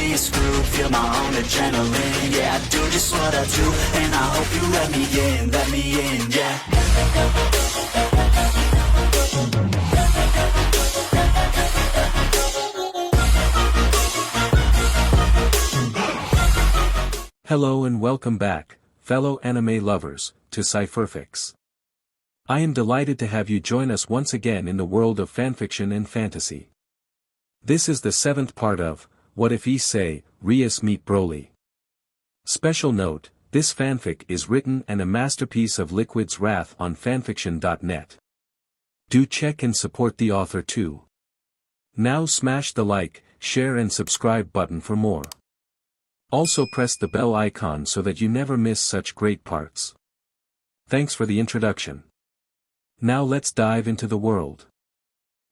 this groove, feel my own adrenaline. Yeah, I do just what I do, and I hope you let me in, yeah. Hello and welcome back, fellow anime lovers, to Cypherfics. I am delighted to have you join us once again in the world of fanfiction and fantasy. This is the 7th part of, What If Issei, Rias meet BROLY. Special note, this fanfic is written and a masterpiece of Liquid's wrath on FANFICTIONnet. Do check and support the author too. Now smash the like, share and subscribe button for more. Also press the bell icon so that you never miss such great parts. Thanks for the introduction. Now let's dive into the world.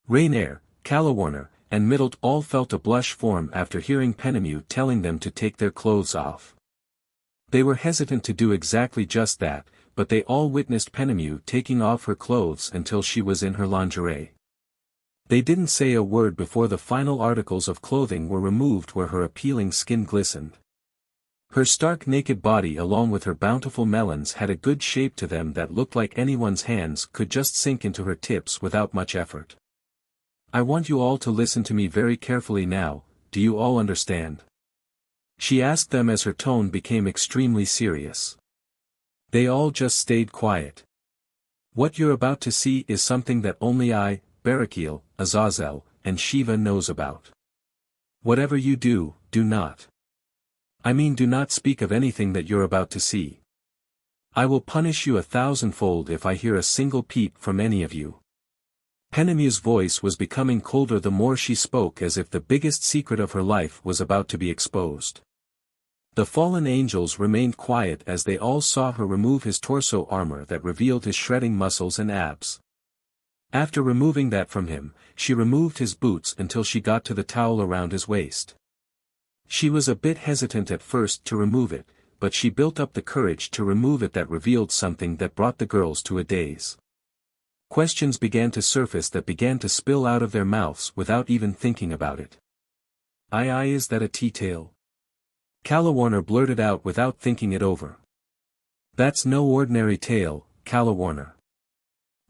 Rainier, Calawarner, and Middlet all felt a blush form after hearing Penemu telling them to take their clothes off. They were hesitant to do exactly just that, but they all witnessed Penemu taking off her clothes until she was in her lingerie. They didn't say a word before the final articles of clothing were removed where her appealing skin glistened. Her stark naked body along with her bountiful melons had a good shape to them that looked like anyone's hands could just sink into her tips without much effort. I want you all to listen to me very carefully now, do you all understand? She asked them as her tone became extremely serious. They all just stayed quiet. What you're about to see is something that only I, Barakiel, Azazel, and Shiva knows about. Whatever you do, do not. Do not speak of anything that you're about to see. I will punish you 1,000-fold if I hear a single peep from any of you. Penemu's voice was becoming colder the more she spoke, as if the biggest secret of her life was about to be exposed. The fallen angels remained quiet as they all saw her remove his torso armor that revealed his shredding muscles and abs. After removing that from him, she removed his boots until she got to the towel around his waist. She was a bit hesitant at first to remove it, but she built up the courage to remove it that revealed something that brought the girls to a daze. Questions began to surface that began to spill out of their mouths without even thinking about it. Is that a tea-tail? Calawarner blurted out without thinking it over. That's no ordinary tail, Calawarner.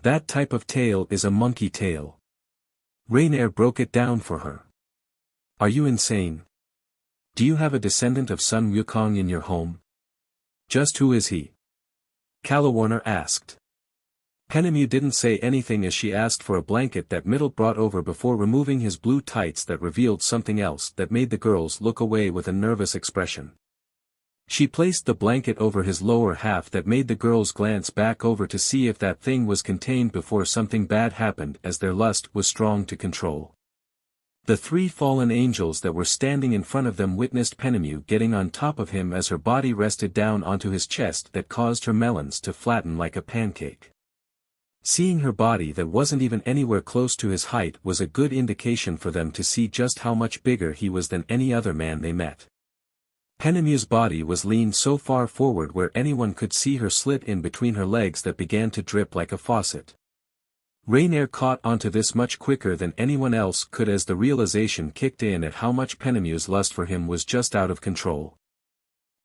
That type of tail is a monkey tail. Rainier broke it down for her. Are you insane? Do you have a descendant of Sun Wukong in your home? Just who is he? Calawarner asked. Penemu didn't say anything as she asked for a blanket that Middlet brought over before removing his blue tights that revealed something else that made the girls look away with a nervous expression. She placed the blanket over his lower half that made the girls glance back over to see if that thing was contained before something bad happened, as their lust was strong to control. The 3 fallen angels that were standing in front of them witnessed Penemu getting on top of him as her body rested down onto his chest that caused her melons to flatten like a pancake. Seeing her body that wasn't even anywhere close to his height was a good indication for them to see just how much bigger he was than any other man they met. Penemu's body was leaned so far forward where anyone could see her slit in between her legs that began to drip like a faucet. Rainier caught onto this much quicker than anyone else could as the realization kicked in at how much Penemu's lust for him was just out of control.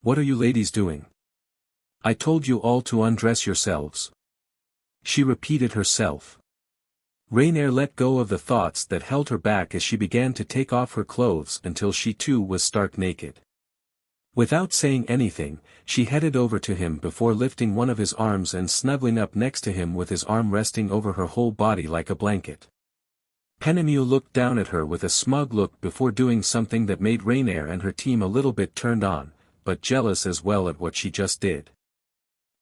What are you ladies doing? I told you all to undress yourselves. She repeated herself. Rainier let go of the thoughts that held her back as she began to take off her clothes until she too was stark naked. Without saying anything, she headed over to him before lifting one of his arms and snuggling up next to him with his arm resting over her whole body like a blanket. Penemu looked down at her with a smug look before doing something that made Rainier and her team a little bit turned on, but jealous as well at what she just did.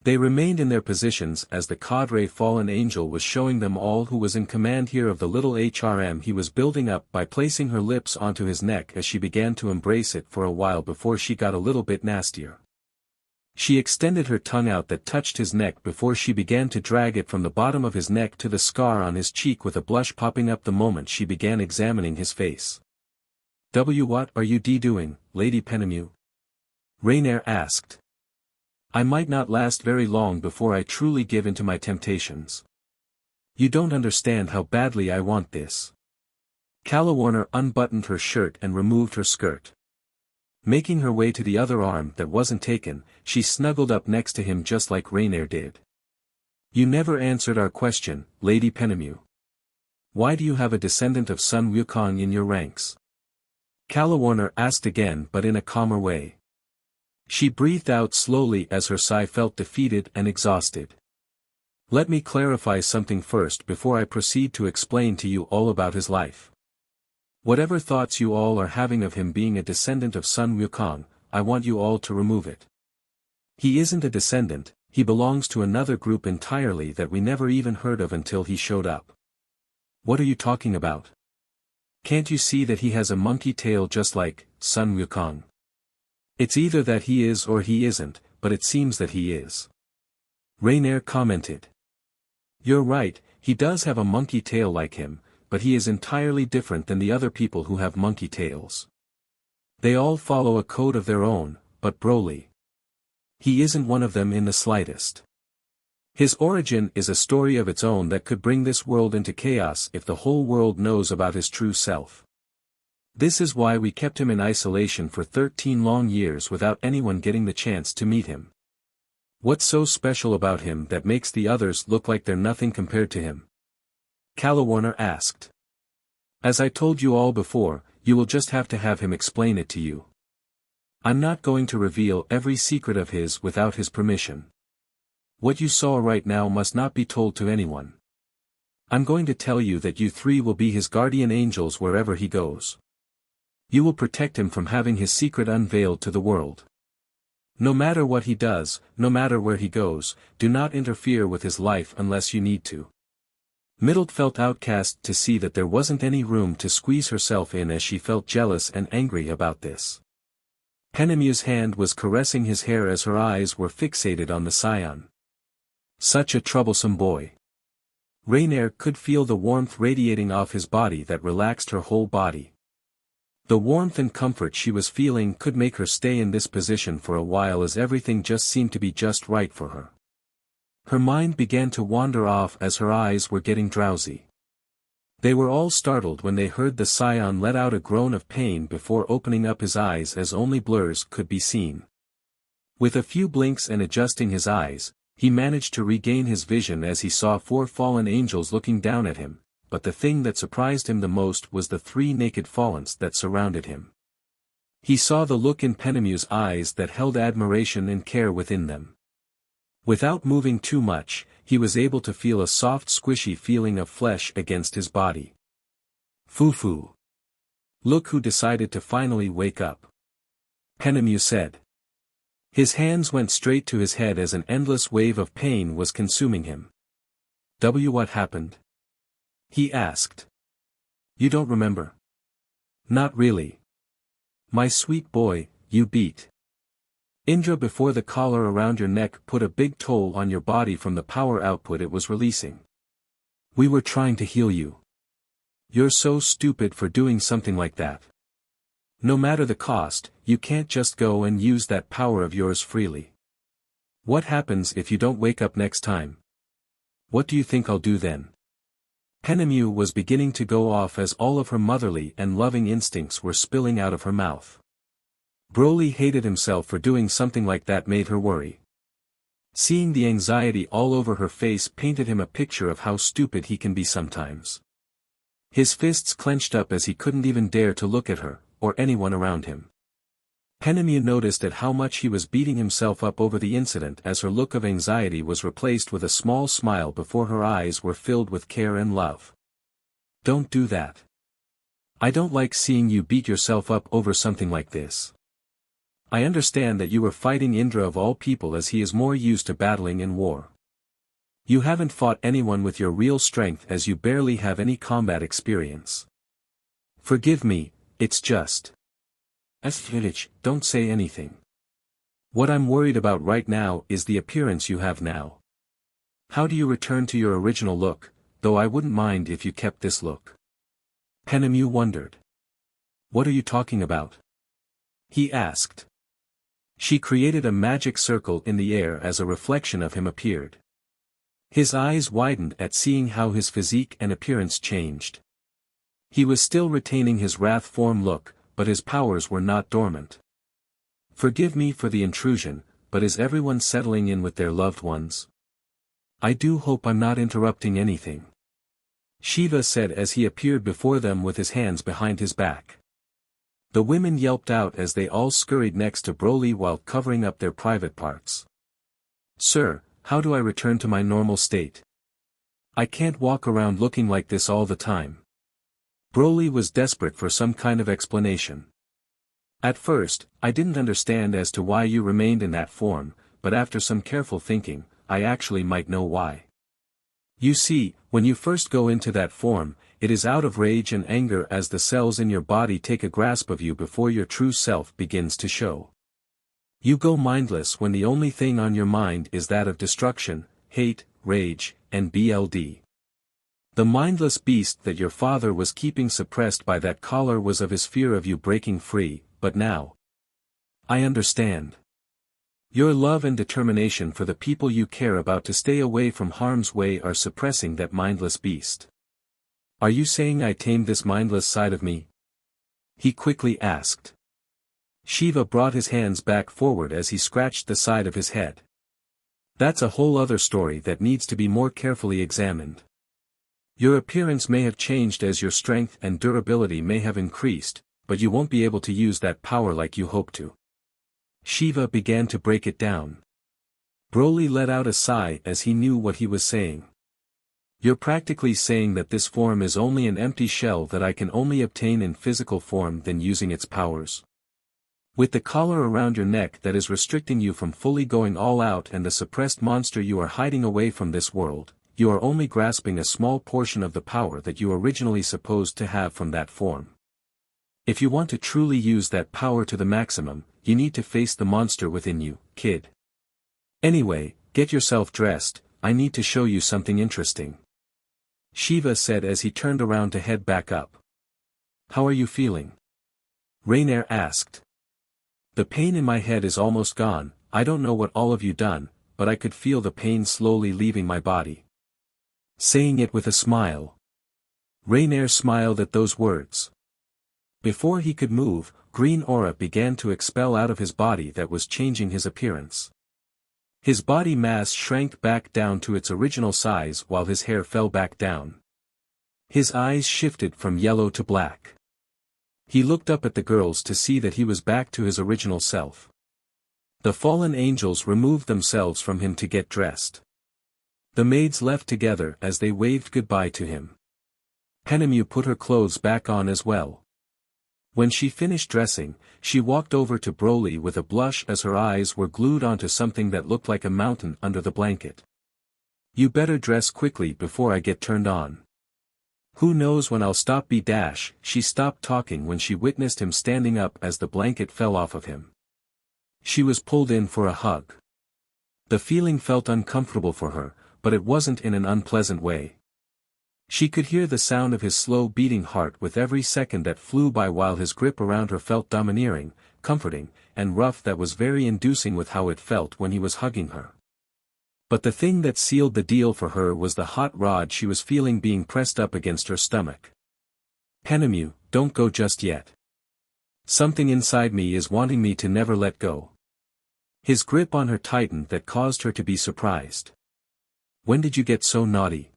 They remained in their positions as the cadre fallen angel was showing them all who was in command here of the little HRM he was building up by placing her lips onto his neck as she began to embrace it for a while before she got a little bit nastier. She extended her tongue out that touched his neck before she began to drag it from the bottom of his neck to the scar on his cheek with a blush popping up the moment she began examining his face. What are you doing, Lady Penemu? Rainier asked. I might not last very long before I truly give in to my temptations. You don't understand how badly I want this. Calawarner unbuttoned her shirt and removed her skirt. Making her way to the other arm that wasn't taken, she snuggled up next to him just like Rainier did. You never answered our question, Lady Penemu. Why do you have a descendant of Sun Wukong in your ranks? Kalawarner asked again but in a calmer way. She breathed out slowly as her sigh felt defeated and exhausted. Let me clarify something first before I proceed to explain to you all about his life. Whatever thoughts you all are having of him being a descendant of Sun Wukong, I want you all to remove it. He isn't a descendant, he belongs to another group entirely that we never even heard of until he showed up. What are you talking about? Can't you see that he has a monkey tail just like Sun Wukong? It's either that he is or he isn't, but it seems that he is. Rainier commented. You're right, he does have a monkey tail like him, but he is entirely different than the other people who have monkey tails. They all follow a code of their own, but BROLY. He isn't one of them in the slightest. His origin is a story of its own that could bring this world into chaos if the whole world knows about his true self. This is why we kept him in isolation for 13 long years without anyone getting the chance to meet him. What's so special about him that makes the others look like they're nothing compared to him? Kalawarner asked. As I told you all before, you will just have to have him explain it to you. I'm not going to reveal every secret of his without his permission. What you saw right now must not be told to anyone. I'm going to tell you that you three will be his guardian angels wherever he goes. You will protect him from having his secret unveiled to the world. No matter what he does, no matter where he goes, do not interfere with his life unless you need to. Middle felt outcast to see that there wasn't any room to squeeze herself in as she felt jealous and angry about this. Penemu's hand was caressing his hair as her eyes were fixated on the saiyan. Such a troublesome boy. Rainier could feel the warmth radiating off his body that relaxed her whole body. The warmth and comfort she was feeling could make her stay in this position for a while as everything just seemed to be just right for her. Her mind began to wander off as her eyes were getting drowsy. They were all startled when they heard the saiyan let out a groan of pain before opening up his eyes as only blurs could be seen. With a few blinks and adjusting his eyes, he managed to regain his vision as he saw 4 fallen angels looking down at him, but the thing that surprised him the most was the 3 naked fallens that surrounded him. He saw the look in Penemu's eyes that held admiration and care within them. Without moving too much, he was able to feel a soft squishy feeling of flesh against his body. Foo-foo. Look who decided to finally wake up. Penemu said. His hands went straight to his head as an endless wave of pain was consuming him. What happened? He asked. You don't remember? Not really. My sweet boy, you beat Indra before the collar around your neck put a big toll on your body from the power output it was releasing. We were trying to heal you. You're so stupid for doing something like that. No matter the cost, you can't just go and use that power of yours freely. What happens if you don't wake up next time? What do you think I'll do then? Penemu was beginning to go off as all of her motherly and loving instincts were spilling out of her mouth. BROLY hated himself for doing something like that made her worry. Seeing the anxiety all over her face painted him a picture of how stupid he can be sometimes. His fists clenched up as he couldn't even dare to look at her, or anyone around him. Penemu noticed at how much he was beating himself up over the incident as her look of anxiety was replaced with a small smile before her eyes were filled with care and love. Don't do that. I don't like seeing you beat yourself up over something like this. I understand that you were fighting Indra of all people as he is more used to battling in war. You haven't fought anyone with your real strength as you barely have any combat experience. Forgive me, it's just. Don't say anything. What I'm worried about right now is the appearance you have now. How do you return to your original look, though I wouldn't mind if you kept this look? Penemu wondered. What are you talking about? He asked. She created a magic circle in the air as a reflection of him appeared. His eyes widened at seeing how his physique and appearance changed. He was still retaining his wrath form look, but his powers were not dormant. Forgive me for the intrusion, but is everyone settling in with their loved ones? I do hope I'm not interrupting anything. Shiva said as he appeared before them with his hands behind his back. The women yelped out as they all scurried next to BROLY while covering up their private parts. Sir, how do I return to my normal state? I can't walk around looking like this all the time. BROLY was desperate for some kind of explanation. At first, I didn't understand as to why you remained in that form, but after some careful thinking, I actually might know why. You see, when you first go into that form, it is out of rage and anger as the cells in your body take a grasp of you before your true self begins to show. You go mindless when the only thing on your mind is that of destruction, hate, rage, and BLD. The mindless beast that your father was keeping suppressed by that collar was of his fear of you breaking free, but now I understand. Your love and determination for the people you care about to stay away from harm's way are suppressing that mindless beast. Are you saying I tamed this mindless side of me? He quickly asked. Shiva brought his hands back forward as he scratched the side of his head. That's a whole other story that needs to be more carefully examined. Your appearance may have changed as your strength and durability may have increased, but you won't be able to use that power like you hope to. Shiva began to break it down. BROLY let out a sigh as he knew what he was saying. You're practically saying that this form is only an empty shell that I can only obtain in physical form than using its powers. With the collar around your neck that is restricting you from fully going all out and the suppressed monster you are hiding away from this world, you are only grasping a small portion of the power that you originally supposed to have from that form. If you want to truly use that power to the maximum, you need to face the monster within you, kid. Anyway, get yourself dressed, I need to show you something interesting. Shiva said as he turned around to head back up. How are you feeling? Rainier asked. The pain in my head is almost gone, I don't know what all of you done, but I could feel the pain slowly leaving my body. Saying it with a smile. Rainier smiled at those words. Before he could move, green aura began to expel out of his body that was changing his appearance. His body mass shrank back down to its original size while his hair fell back down. His eyes shifted from yellow to black. He looked up at the girls to see that he was back to his original self. The fallen angels removed themselves from him to get dressed. The maids left together as they waved goodbye to him. Penemu put her clothes back on as well. When she finished dressing, she walked over to BROLY with a blush as her eyes were glued onto something that looked like a mountain under the blanket. You better dress quickly before I get turned on. Who knows when I'll stop She stopped talking when she witnessed him standing up as the blanket fell off of him. She was pulled in for a hug. The feeling felt uncomfortable for her, but it wasn't in an unpleasant way. She could hear the sound of his slow beating heart with every second that flew by while his grip around her felt domineering, comforting, and rough that was very inducing with how it felt when he was hugging her. But the thing that sealed the deal for her was the hot rod she was feeling being pressed up against her stomach. Penemu, don't go just yet. Something inside me is wanting me to never let go. His grip on her tightened that caused her to be surprised. When did you get so naughty?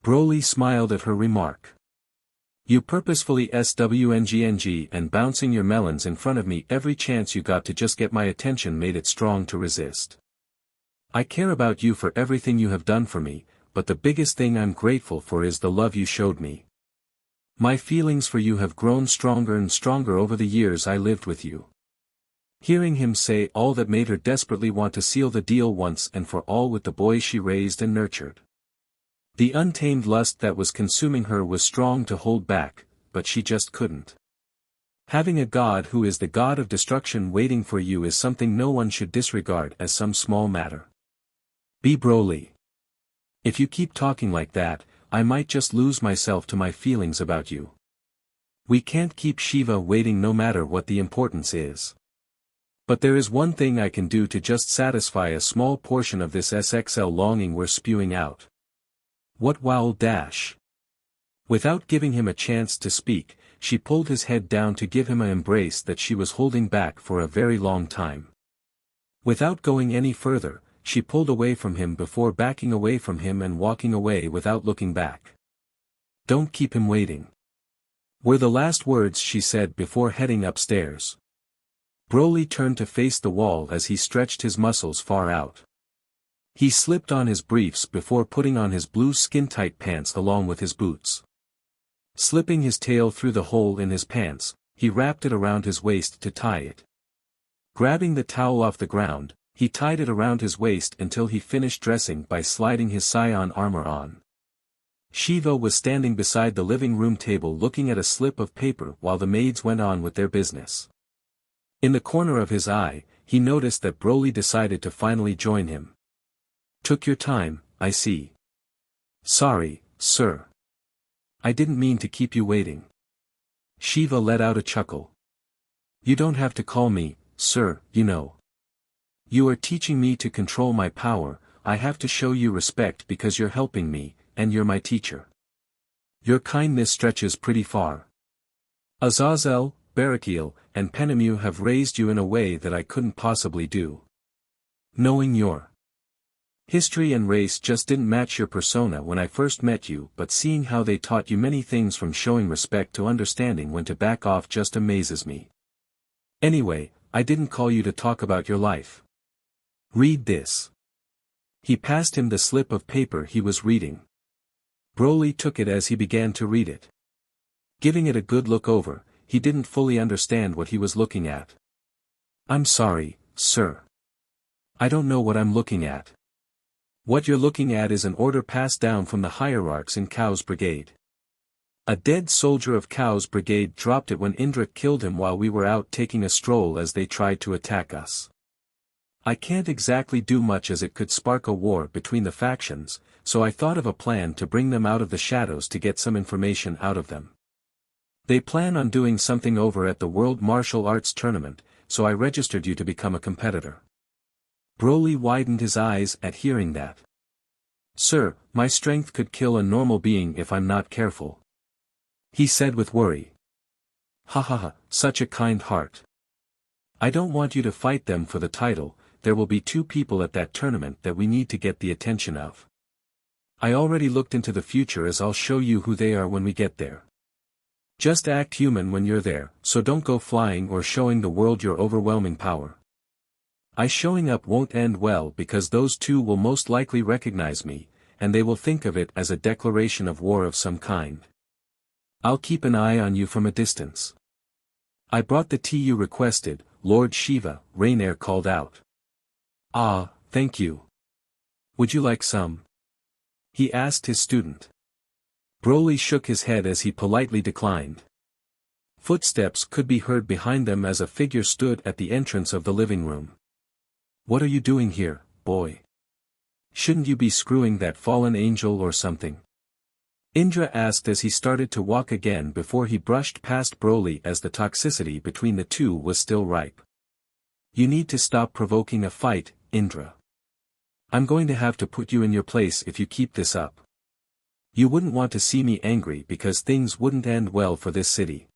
BROLY smiled at her remark. You purposefully SWNGNG and bouncing your melons in front of me every chance you got to just get my attention made it strong to resist. I care about you for everything you have done for me, but the biggest thing I'm grateful for is the love you showed me. My feelings for you have grown stronger and stronger over the years I lived with you. Hearing him say all that made her desperately want to seal the deal once and for all with the boy she raised and nurtured. The untamed lust that was consuming her was strong to hold back, but she just couldn't. Having a god who is the god of destruction waiting for you is something no one should disregard as some small matter. Be BROLY. If you keep talking like that, I might just lose myself to my feelings about you. We can't keep Shiva waiting no matter what the importance is. But there is one thing I can do to just satisfy a small portion of this SXL longing we're spewing out. What? Without giving him a chance to speak, she pulled his head down to give him an embrace that she was holding back for a very long time. Without going any further, she pulled away from him before backing away from him and walking away without looking back. "Don't keep him waiting," were the last words she said before heading upstairs. Broly turned to face the wall as he stretched his muscles far out. He slipped on his briefs before putting on his blue skin-tight pants along with his boots. Slipping his tail through the hole in his pants, he wrapped it around his waist to tie it. Grabbing the towel off the ground, he tied it around his waist until he finished dressing by sliding his Saiyan armor on. Shiva was standing beside the living room table looking at a slip of paper while the maids went on with their business. In the corner of his eye, he noticed that Broly decided to finally join him. "Took your time, I see." "Sorry, sir. I didn't mean to keep you waiting." Shiva let out a chuckle. "You don't have to call me, sir, you know. You are teaching me to control my power, I have to show you respect because you're helping me, and you're my teacher. Your kindness stretches pretty far. Azazel, Barakiel, and Penemu have raised you in a way that I couldn't possibly do. Knowing your history and race just didn't match your persona when I first met you, but seeing how they taught you many things from showing respect to understanding when to back off just amazes me. Anyway, I didn't call you to talk about your life. Read this." He passed him the slip of paper he was reading. Broly took it as he began to read it. Giving it a good look over, he didn't fully understand what he was looking at. "I'm sorry, sir. I don't know what I'm looking at." "What you're looking at is an order passed down from the hierarchs in Chaos Brigade. A dead soldier of Chaos Brigade dropped it when Indra killed him while we were out taking a stroll as they tried to attack us. I can't exactly do much as it could spark a war between the factions, so I thought of a plan to bring them out of the shadows to get some information out of them. They plan on doing something over at the World Martial Arts Tournament, so I registered you to become a competitor." Broly widened his eyes at hearing that. "Sir, my strength could kill a normal being if I'm not careful," he said with worry. "Ha ha ha, such a kind heart. I don't want you to fight them for the title, there will be 2 people at that tournament that we need to get the attention of. I already looked into the future as I'll show you who they are when we get there. Just act human when you're there, so don't go flying or showing the world your overwhelming power. I showing up won't end well because those 2 will most likely recognize me, and they will think of it as a declaration of war of some kind. I'll keep an eye on you from a distance." "I brought the tea you requested, Lord Shiva," Rainier called out. "Ah, thank you. Would you like some?" he asked his student. Broly shook his head as he politely declined. Footsteps could be heard behind them as a figure stood at the entrance of the living room. "What are you doing here, boy? Shouldn't you be screwing that fallen angel or something?" Indra asked as he started to walk again before he brushed past Broly as the toxicity between the 2 was still ripe. "You need to stop provoking a fight, Indra. I'm going to have to put you in your place if you keep this up. You wouldn't want to see me angry because things wouldn't end well for this city.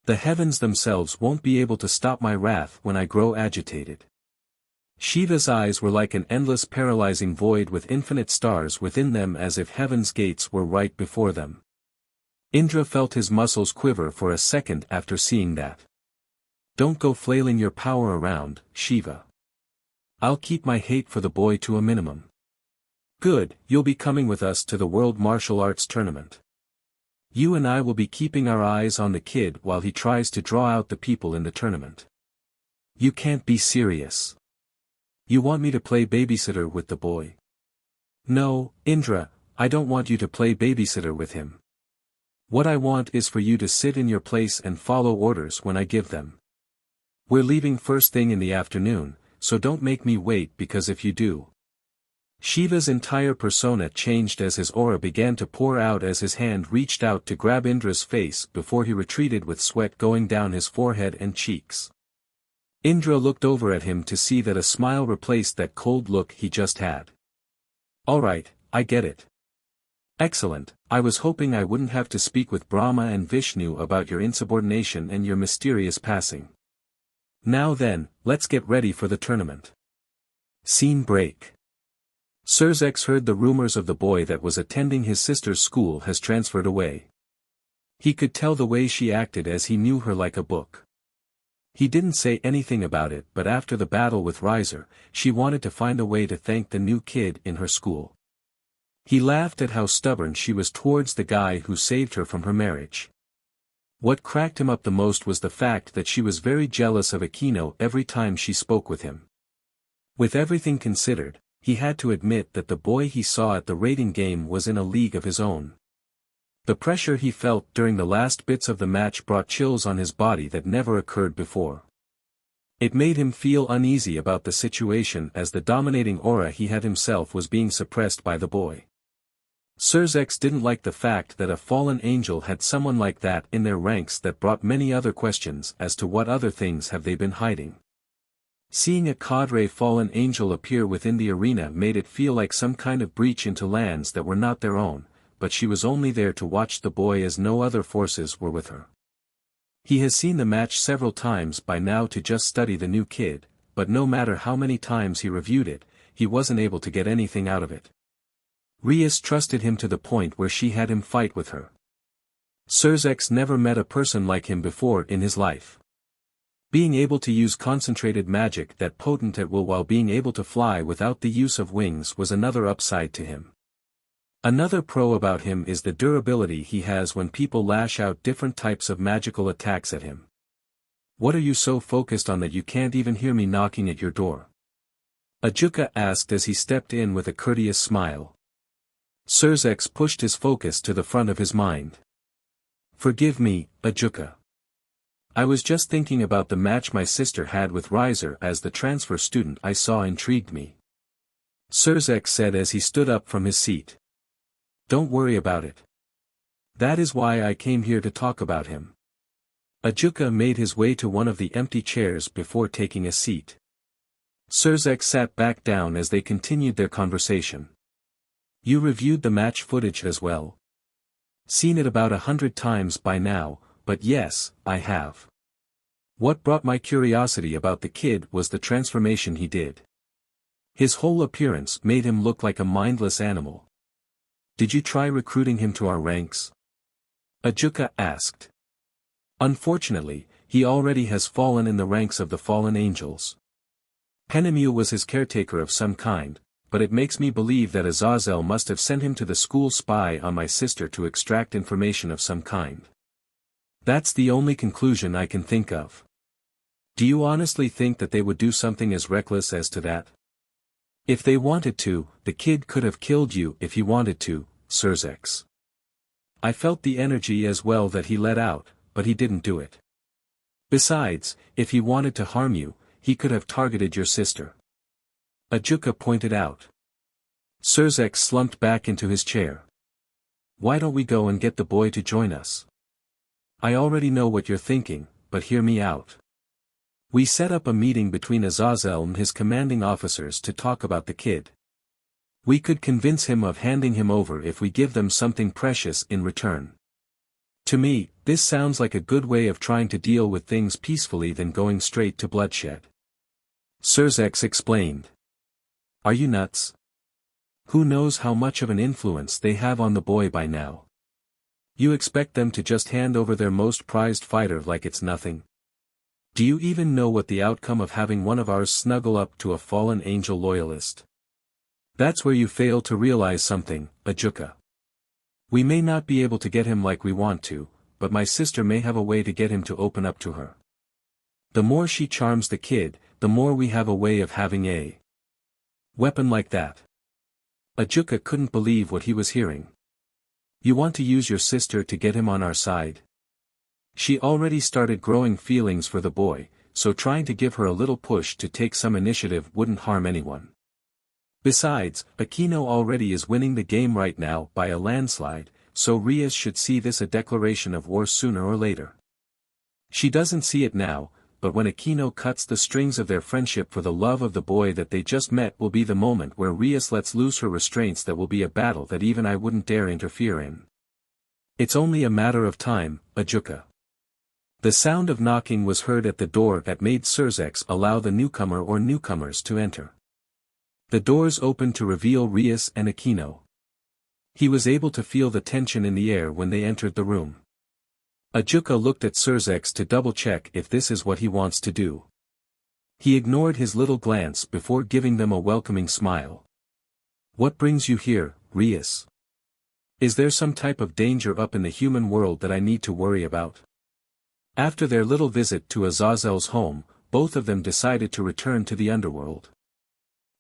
The heavens themselves won't be able to stop my wrath when I grow agitated." Shiva's eyes were like an endless paralyzing void with infinite stars within them as if heaven's gates were right before them. Indra felt his muscles quiver for a second after seeing that. "Don't go flailing your power around, Shiva. I'll keep my hate for the boy to a minimum." "Good, you'll be coming with us to the World Martial Arts Tournament. You and I will be keeping our eyes on the kid while he tries to draw out the people in the tournament." "You can't be serious. You want me to play babysitter with the boy?" "No, Indra, I don't want you to play babysitter with him. What I want is for you to sit in your place and follow orders when I give them. We're leaving first thing in the afternoon, so don't make me wait because if you do." Shiva's entire persona changed as his aura began to pour out as his hand reached out to grab Indra's face before he retreated with sweat going down his forehead and cheeks. Indra looked over at him to see that a smile replaced that cold look he just had. "Alright, I get it. Excellent, I was hoping I wouldn't have to speak with Brahma and Vishnu about your insubordination and your mysterious passing. Now then, let's get ready for the tournament. Scene break. Sirzex heard the rumors of the boy that was attending his sister's school has transferred away. He could tell the way she acted as he knew her like a book. He didn't say anything about it, but after the battle with Riser, she wanted to find a way to thank the new kid in her school. He laughed at how stubborn she was towards the guy who saved her from her marriage. What cracked him up the most was the fact that she was very jealous of Akeno every time she spoke with him. With everything considered, he had to admit that the boy he saw at the rating game was in a league of his own. The pressure he felt during the last bits of the match brought chills on his body that never occurred before. It made him feel uneasy about the situation as the dominating aura he had himself was being suppressed by the boy. Sirzex didn't like the fact that a fallen angel had someone like that in their ranks. That brought many other questions as to what other things have they been hiding. Seeing a cadre fallen angel appear within the arena made it feel like some kind of breach into lands that were not their own, but she was only there to watch the boy as no other forces were with her. He has seen the match several times by now to just study the new kid, but no matter how many times he reviewed it, he wasn't able to get anything out of it. Rias trusted him to the point where she had him fight with her. Sirzex never met a person like him before in his life. Being able to use concentrated magic that potent at will while being able to fly without the use of wings was another upside to him. Another pro about him is the durability he has when people lash out different types of magical attacks at him. What are you so focused on that you can't even hear me knocking at your door? Ajuka asked as he stepped in with a courteous smile. Sirzex pushed his focus to the front of his mind. Forgive me, Ajuka. I was just thinking about the match my sister had with Riser as the transfer student I saw intrigued me. Sirzex said as he stood up from his seat. Don't worry about it. That is why I came here to talk about him. Ajuka made his way to one of the empty chairs before taking a seat. Sirzex sat back down as they continued their conversation. You reviewed the match footage as well? Seen it about 100 times by now, but yes, I have. What brought my curiosity about the kid was the transformation he did. His whole appearance made him look like a mindless animal. Did you try recruiting him to our ranks? Ajuka asked. Unfortunately, he already has fallen in the ranks of the fallen angels. Penemu was his caretaker of some kind, but it makes me believe that Azazel must have sent him to the school spy on my sister to extract information of some kind. That's the only conclusion I can think of. Do you honestly think that they would do something as reckless as to that? If they wanted to, the kid could have killed you if he wanted to, Sirzex. I felt the energy as well that he let out, but he didn't do it. Besides, if he wanted to harm you, he could have targeted your sister. Ajuka pointed out. Sirzex slumped back into his chair. Why don't we go and get the boy to join us? I already know what you're thinking, but hear me out. We set up a meeting between Azazel and his commanding officers to talk about the kid. We could convince him of handing him over if we give them something precious in return. To me, this sounds like a good way of trying to deal with things peacefully than going straight to bloodshed. Sirzex explained. Are you nuts? Who knows how much of an influence they have on the boy by now? You expect them to just hand over their most prized fighter like it's nothing? Do you even know what the outcome of having one of ours snuggle up to a fallen angel loyalist? That's where you fail to realize something, Ajuka. We may not be able to get him like we want to, but my sister may have a way to get him to open up to her. The more she charms the kid, the more we have a way of having a weapon like that. Ajuka couldn't believe what he was hearing. You want to use your sister to get him on our side? She already started growing feelings for the boy, so trying to give her a little push to take some initiative wouldn't harm anyone. Besides, Akeno already is winning the game right now by a landslide, so Rias should see this a declaration of war sooner or later. She doesn't see it now, but when Akeno cuts the strings of their friendship for the love of the boy that they just met will be the moment where Rias lets loose her restraints. That will be a battle that even I wouldn't dare interfere in. It's only a matter of time, Ajuka. The sound of knocking was heard at the door that made Surzex allow the newcomer or newcomers to enter. The doors opened to reveal Rias and Akeno. He was able to feel the tension in the air when they entered the room. Ajuka looked at Surzex to double-check if this is what he wants to do. He ignored his little glance before giving them a welcoming smile. What brings you here, Rias? Is there some type of danger up in the human world that I need to worry about? After their little visit to Azazel's home, both of them decided to return to the Underworld.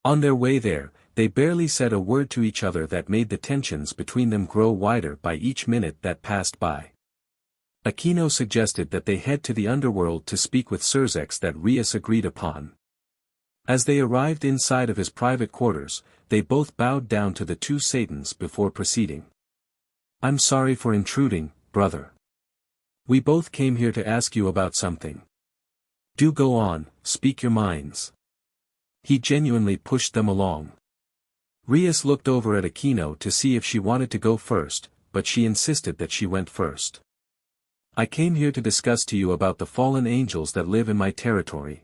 On their way there, they barely said a word to each other that made the tensions between them grow wider by each minute that passed by. Akeno suggested that they head to the Underworld to speak with Surzex that Rias agreed upon. As they arrived inside of his private quarters, they both bowed down to the two Saiyans before proceeding. I'm sorry for intruding, brother. We both came here to ask you about something. Do go on, speak your minds. He genuinely pushed them along. Rias looked over at Akeno to see if she wanted to go first, but she insisted that she went first. I came here to discuss to you about the fallen angels that live in my territory.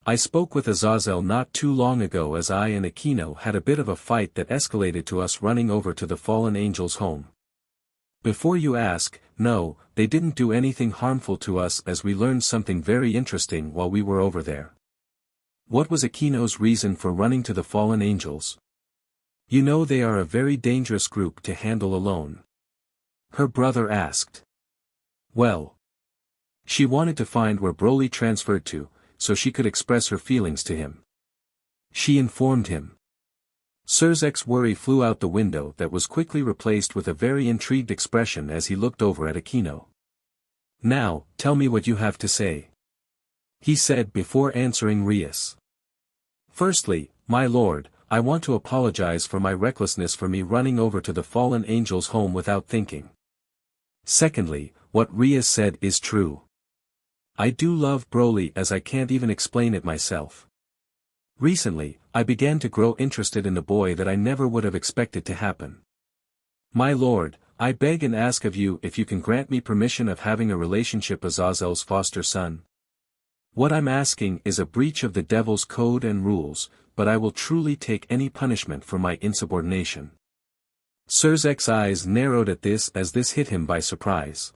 I spoke with Azazel not too long ago as I and Akeno had a bit of a fight that escalated to us running over to the fallen angels' home. Before you ask, no, they didn't do anything harmful to us as we learned something very interesting while we were over there. What was Akeno's reason for running to the fallen angels? You know they are a very dangerous group to handle alone. Her brother asked. Well. She wanted to find where BROLY transferred to, so she could express her feelings to him. She informed him. Surzek's worry flew out the window that was quickly replaced with a very intrigued expression as he looked over at Akeno. Now, tell me what you have to say. He said before answering Rias. Firstly, my lord, I want to apologize for my recklessness for me running over to the fallen angel's home without thinking. Secondly, what Rias said is true. I do love BROLY as I can't even explain it myself. Recently, I began to grow interested in the boy that I never would have expected to happen. My lord, I beg and ask of you if you can grant me permission of having a relationship with Azazel's foster son. What I'm asking is a breach of the devil's code and rules, but I will truly take any punishment for my insubordination. Surzek's eyes narrowed at this as this hit him by surprise.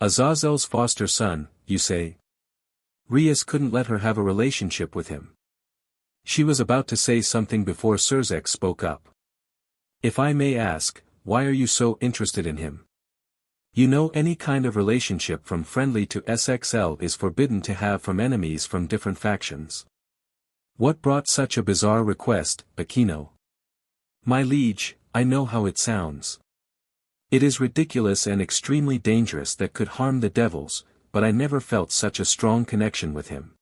Azazel's foster son, you say? Rias couldn't let her have a relationship with him. She was about to say something before Surzek spoke up. If I may ask, why are you so interested in him? You know any kind of relationship from friendly to SXL is forbidden to have from enemies from different factions. What brought such a bizarre request, Akeno? My liege, I know how it sounds. It is ridiculous and extremely dangerous that could harm the devils, but I never felt such a strong connection with him.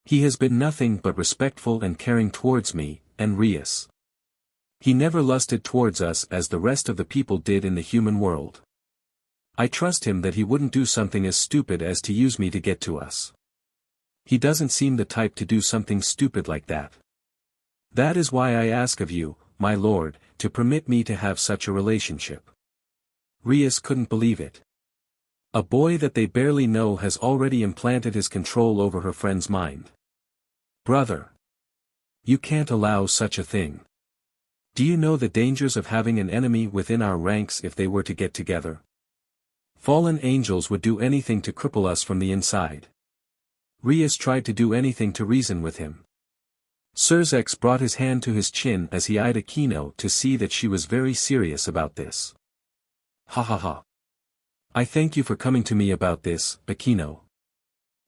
He has been nothing but respectful and caring towards me, and Rias. He never lusted towards us as the rest of the people did in the human world. I trust him that he wouldn't do something as stupid as to use me to get to us. He doesn't seem the type to do something stupid like that. That is why I ask of you, my lord, to permit me to have such a relationship. Rias couldn't believe it. A boy that they barely know has already implanted his control over her friend's mind. Brother. You can't allow such a thing. Do you know the dangers of having an enemy within our ranks if they were to get together? Fallen angels would do anything to cripple us from the inside. Rias tried to do anything to reason with him. Surzex brought his hand to his chin as he eyed Akeno to see that she was very serious about this. Ha ha ha. I thank you for coming to me about this, Akeno.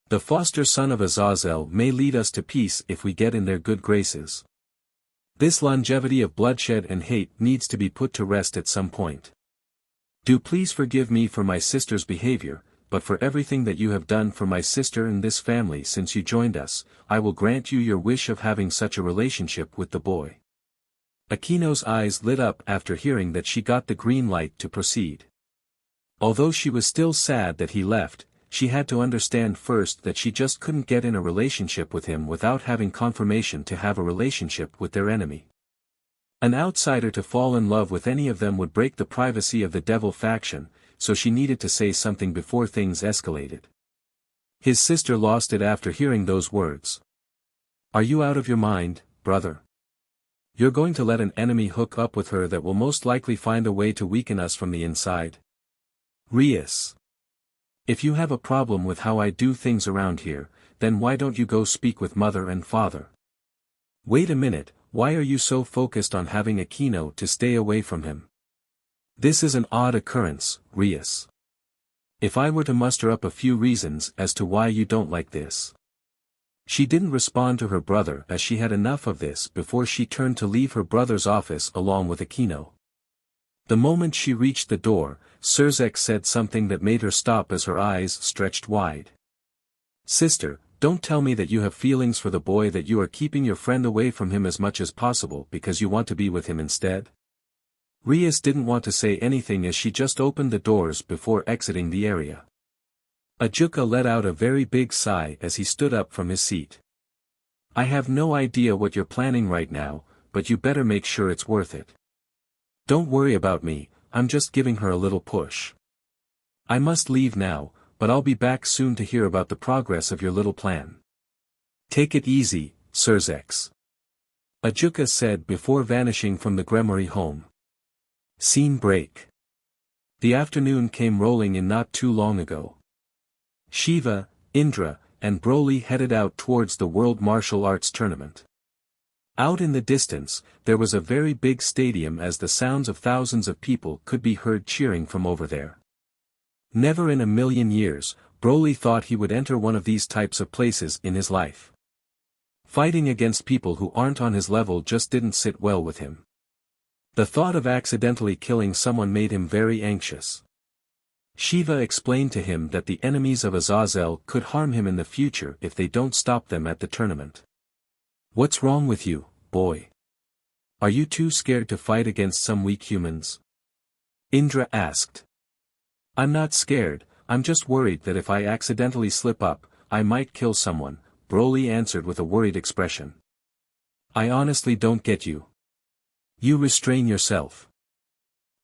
The foster son of Azazel may lead us to peace if we get in their good graces. This longevity of bloodshed and hate needs to be put to rest at some point. Do please forgive me for my sister's behavior, but for everything that you have done for my sister and this family since you joined us, I will grant you your wish of having such a relationship with the boy. Akeno's eyes lit up after hearing that she got the green light to proceed. Although she was still sad that he left, she had to understand first that she just couldn't get in a relationship with him without having confirmation to have a relationship with their enemy. An outsider to fall in love with any of them would break the privacy of the devil faction, so she needed to say something before things escalated. His sister lost it after hearing those words. Are you out of your mind, brother? You're going to let an enemy hook up with her that will most likely find a way to weaken us from the inside? Rias. If you have a problem with how I do things around here, then why don't you go speak with mother and father? Wait a minute, why are you so focused on having Akeno to stay away from him? This is an odd occurrence, Rias. If I were to muster up a few reasons as to why you don't like this. She didn't respond to her brother as she had enough of this before she turned to leave her brother's office along with Akeno. The moment she reached the door, Cypherfics said something that made her stop as her eyes stretched wide. Sister, don't tell me that you have feelings for the boy, that you are keeping your friend away from him as much as possible because you want to be with him instead? Rias didn't want to say anything as she just opened the doors before exiting the area. Ajuka let out a very big sigh as he stood up from his seat. I have no idea what you're planning right now, but you better make sure it's worth it. Don't worry about me, I'm just giving her a little push. I must leave now, but I'll be back soon to hear about the progress of your little plan. Take it easy, Cypherfics. Ajuka said before vanishing from the Gremory home. Scene break. The afternoon came rolling in not too long ago. Shiva, Indra, and BROLY headed out towards the World Martial Arts Tournament. Out in the distance, there was a very big stadium as the sounds of thousands of people could be heard cheering from over there. Never in a million years, BROLY thought he would enter one of these types of places in his life. Fighting against people who aren't on his level just didn't sit well with him. The thought of accidentally killing someone made him very anxious. Shiva explained to him that the enemies of Azazel could harm him in the future if they don't stop them at the tournament. What's wrong with you, boy? Are you too scared to fight against some weak humans? Indra asked. I'm not scared, I'm just worried that if I accidentally slip up, I might kill someone, BROLY answered with a worried expression. I honestly don't get you. You restrain yourself.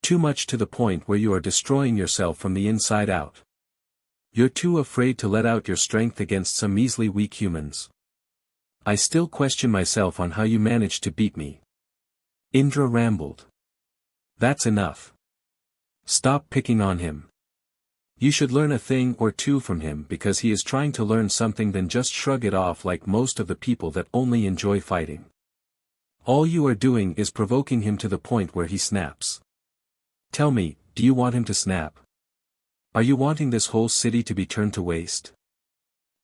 Too much to the point where you are destroying yourself from the inside out. You're too afraid to let out your strength against some measly weak humans. I still question myself on how you managed to beat me. Indra rambled. That's enough. Stop picking on him. You should learn a thing or two from him because he is trying to learn something, then just shrug it off like most of the people that only enjoy fighting. All you are doing is provoking him to the point where he snaps. Tell me, do you want him to snap? Are you wanting this whole city to be turned to waste?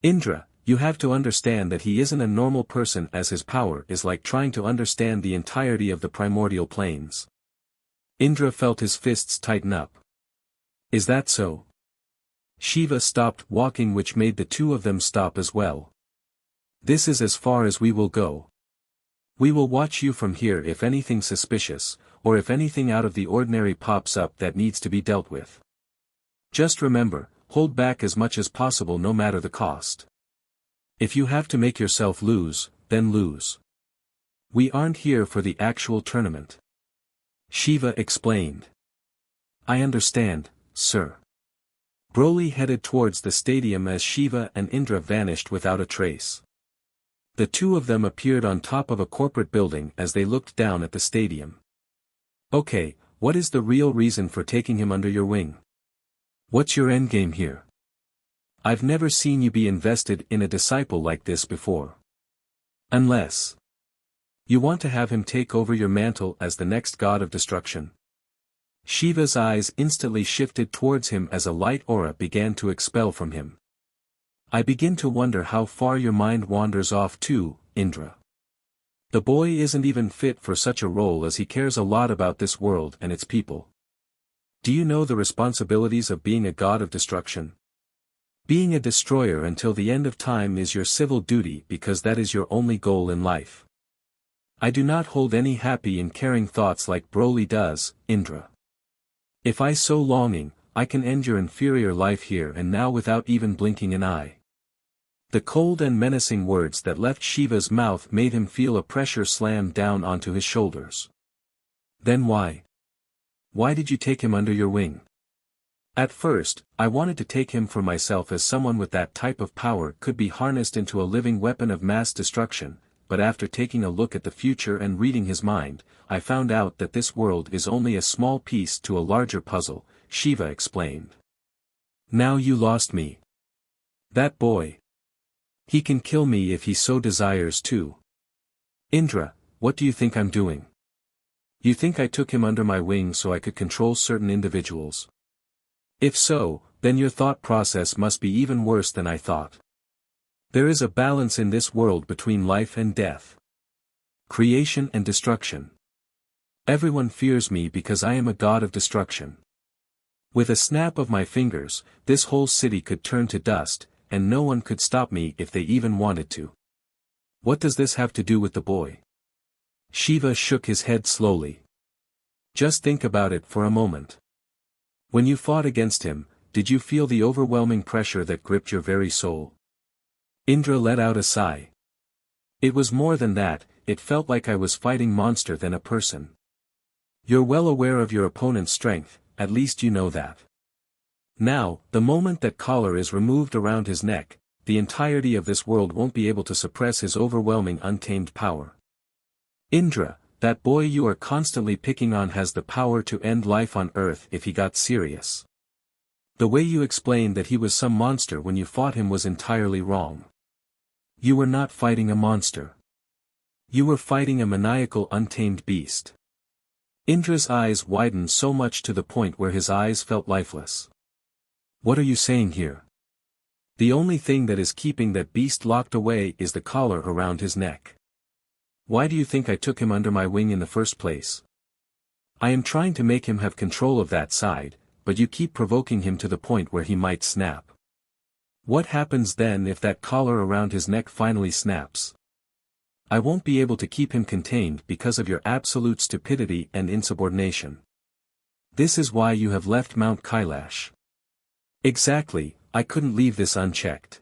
Indra, you have to understand that he isn't a normal person, as his power is like trying to understand the entirety of the primordial planes. Indra felt his fists tighten up. Is that so? Shiva stopped walking, which made the two of them stop as well. This is as far as we will go. We will watch you from here if anything suspicious, or if anything out of the ordinary pops up that needs to be dealt with. Just remember, hold back as much as possible no matter the cost. If you have to make yourself lose, then lose. We aren't here for the actual tournament. Shiva explained. I understand, sir. BROLY headed towards the stadium as Shiva and Indra vanished without a trace. The two of them appeared on top of a corporate building as they looked down at the stadium. Okay, what is the real reason for taking him under your wing? What's your endgame here? I've never seen you be invested in a disciple like this before. Unless you want to have him take over your mantle as the next god of destruction. Shiva's eyes instantly shifted towards him as a light aura began to expel from him. I begin to wonder how far your mind wanders off to, Indra. The boy isn't even fit for such a role, as he cares a lot about this world and its people. Do you know the responsibilities of being a god of destruction? Being a destroyer until the end of time is your civil duty, because that is your only goal in life. I do not hold any happy and caring thoughts like BROLY does, Indra. If I so longing, I can end your inferior life here and now without even blinking an eye. The cold and menacing words that left Shiva's mouth made him feel a pressure slam down onto his shoulders. Then why? Why did you take him under your wing? At first, I wanted to take him for myself as someone with that type of power could be harnessed into a living weapon of mass destruction, but after taking a look at the future and reading his mind, I found out that this world is only a small piece to a larger puzzle, Shiva explained. Now you lost me. That boy. He can kill me if he so desires to. Indra, what do you think I'm doing? You think I took him under my wing so I could control certain individuals? If so, then your thought process must be even worse than I thought. There is a balance in this world between life and death. Creation and destruction. Everyone fears me because I am a god of destruction. With a snap of my fingers, this whole city could turn to dust, and no one could stop me if they even wanted to. What does this have to do with the boy? Shiva shook his head slowly. Just think about it for a moment. When you fought against him, did you feel the overwhelming pressure that gripped your very soul? Indra let out a sigh. It was more than that, it felt like I was fighting monster than a person. You're well aware of your opponent's strength, at least you know that. Now, the moment that collar is removed around his neck, the entirety of this world won't be able to suppress his overwhelming untamed power. Indra, that boy you are constantly picking on has the power to end life on Earth if he got serious. The way you explained that he was some monster when you fought him was entirely wrong. You were not fighting a monster. You were fighting a maniacal untamed beast. Indra's eyes widened so much to the point where his eyes felt lifeless. What are you saying here? The only thing that is keeping that beast locked away is the collar around his neck. Why do you think I took him under my wing in the first place? I am trying to make him have control of that side, but you keep provoking him to the point where he might snap. What happens then if that collar around his neck finally snaps? I won't be able to keep him contained because of your absolute stupidity and insubordination. This is why you have left Mount Kailash. Exactly, I couldn't leave this unchecked.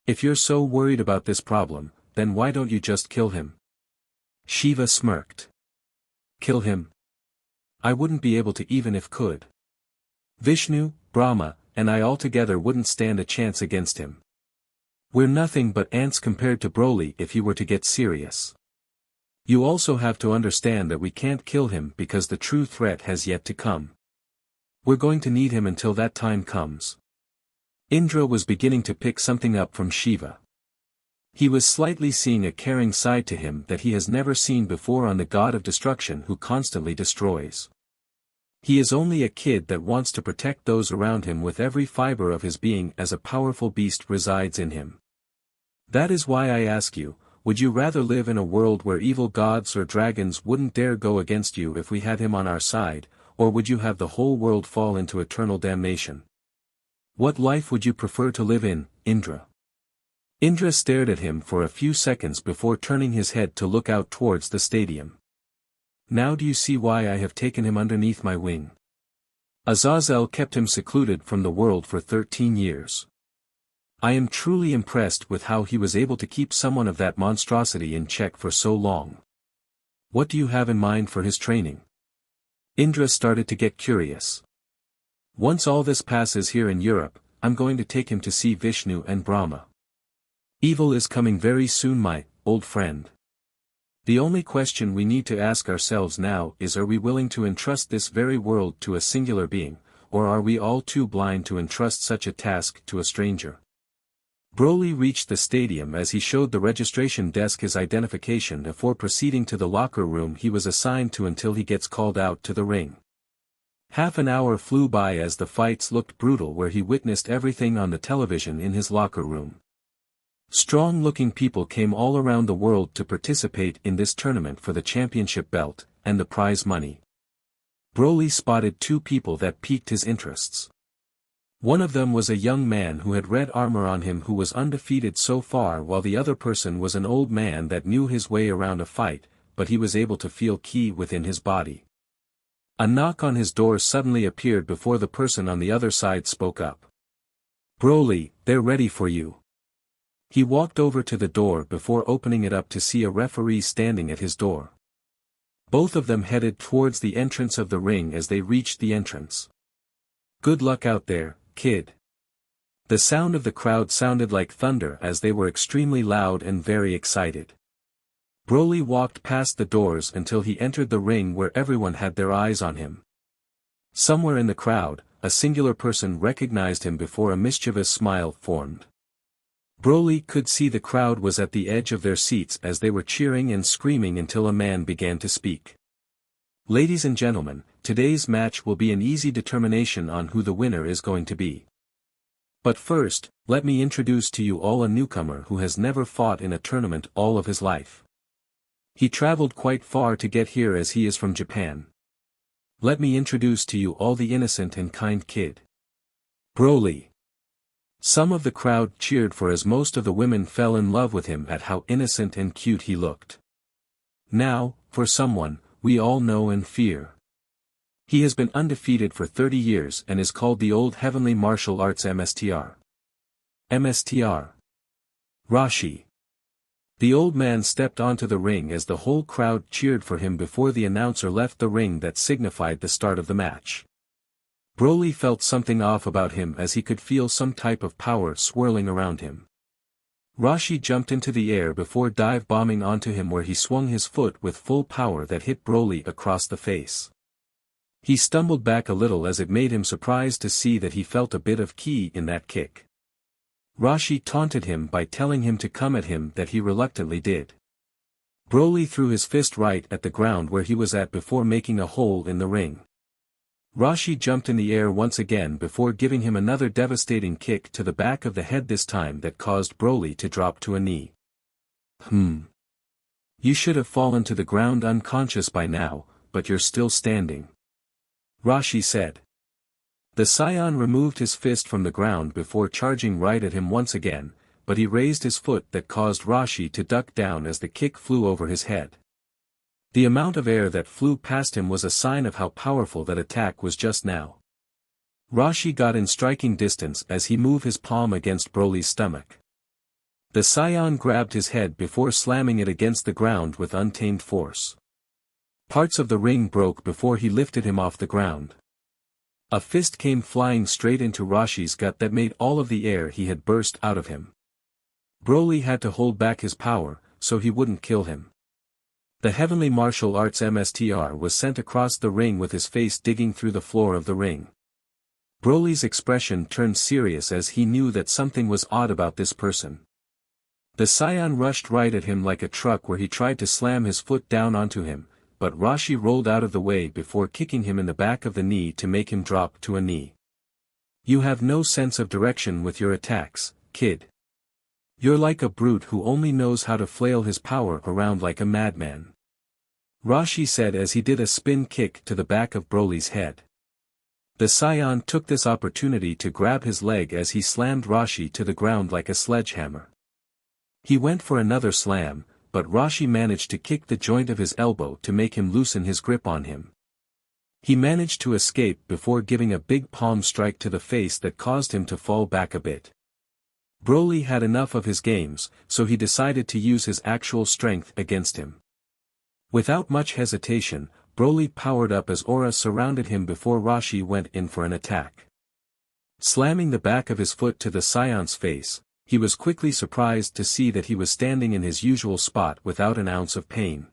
If you're so worried about this problem, then why don't you just kill him? Shiva smirked. Kill him? I wouldn't be able to even if could. Vishnu, Brahma, and I altogether wouldn't stand a chance against him. We're nothing but ants compared to BROLY if he were to get serious. You also have to understand that we can't kill him because the true threat has yet to come. We're going to need him until that time comes. Indra was beginning to pick something up from Shiva. He was slightly seeing a caring side to him that he has never seen before on the god of destruction who constantly destroys. He is only a kid that wants to protect those around him with every fiber of his being as a powerful beast resides in him. That is why I ask you, would you rather live in a world where evil gods or dragons wouldn't dare go against you if we had him on our side, or would you have the whole world fall into eternal damnation? What life would you prefer to live in, Indra? Indra stared at him for a few seconds before turning his head to look out towards the stadium. Now do you see why I have taken him underneath my wing? Azazel kept him secluded from the world for 13 years. I am truly impressed with how he was able to keep someone of that monstrosity in check for so long. What do you have in mind for his training? Indra started to get curious. Once all this passes here in Europe, I'm going to take him to see Vishnu and Brahma. Evil is coming very soon, my old friend. The only question we need to ask ourselves now is, are we willing to entrust this very world to a singular being, or are we all too blind to entrust such a task to a stranger? BROLY reached the stadium as he showed the registration desk his identification before proceeding to the locker room he was assigned to until he gets called out to the ring. Half an hour flew by as the fights looked brutal where he witnessed everything on the television in his locker room. Strong-looking people came all around the world to participate in this tournament for the championship belt, and the prize money. BROLY spotted two people that piqued his interests. One of them was a young man who had red armor on him who was undefeated so far, while the other person was an old man that knew his way around a fight, but he was able to feel ki within his body. A knock on his door suddenly appeared before the person on the other side spoke up. "BROLY, they're ready for you." He walked over to the door before opening it up to see a referee standing at his door. Both of them headed towards the entrance of the ring as they reached the entrance. "Good luck out there, kid." The sound of the crowd sounded like thunder as they were extremely loud and very excited. Broly walked past the doors until he entered the ring where everyone had their eyes on him. Somewhere in the crowd, a singular person recognized him before a mischievous smile formed. Broly could see the crowd was at the edge of their seats as they were cheering and screaming until a man began to speak. "Ladies and gentlemen, today's match will be an easy determination on who the winner is going to be. But first, let me introduce to you all a newcomer who has never fought in a tournament all of his life. He traveled quite far to get here as he is from Japan. Let me introduce to you all the innocent and kind kid. Broly." Some of the crowd cheered for as most of the women fell in love with him at how innocent and cute he looked. Now, for someone we all know and fear. He has been undefeated for 30 years and is called the Old Heavenly Martial Arts MSTR. Rashi. The old man stepped onto the ring as the whole crowd cheered for him before the announcer left the ring that signified the start of the match. Broly felt something off about him as he could feel some type of power swirling around him. Rashi jumped into the air before dive-bombing onto him where he swung his foot with full power that hit Broly across the face. He stumbled back a little as it made him surprised to see that he felt a bit of ki in that kick. Rashi taunted him by telling him to come at him that he reluctantly did. Broly threw his fist right at the ground where he was at before making a hole in the ring. Rashi jumped in the air once again before giving him another devastating kick to the back of the head this time that caused Broly to drop to a knee. You should have fallen to the ground unconscious by now, but you're still standing," Rashi said. The Saiyan removed his fist from the ground before charging right at him once again, but he raised his foot that caused Rashi to duck down as the kick flew over his head. The amount of air that flew past him was a sign of how powerful that attack was just now. Rashi got in striking distance as he moved his palm against Broly's stomach. The Saiyan grabbed his head before slamming it against the ground with untamed force. Parts of the ring broke before he lifted him off the ground. A fist came flying straight into Rashi's gut that made all of the air he had burst out of him. Broly had to hold back his power, so he wouldn't kill him. The Heavenly Martial Arts MSTR was sent across the ring with his face digging through the floor of the ring. Broly's expression turned serious as he knew that something was odd about this person. The Saiyan rushed right at him like a truck where he tried to slam his foot down onto him, but Rashi rolled out of the way before kicking him in the back of the knee to make him drop to a knee. "You have no sense of direction with your attacks, kid. You're like a brute who only knows how to flail his power around like a madman," Rashi said as he did a spin kick to the back of Broly's head. The Saiyan took this opportunity to grab his leg as he slammed Rashi to the ground like a sledgehammer. He went for another slam, but Rashi managed to kick the joint of his elbow to make him loosen his grip on him. He managed to escape before giving a big palm strike to the face that caused him to fall back a bit. Broly had enough of his games, so he decided to use his actual strength against him. Without much hesitation, Broly powered up as aura surrounded him before Rashi went in for an attack. Slamming the back of his foot to the Saiyan's face, he was quickly surprised to see that he was standing in his usual spot without an ounce of pain.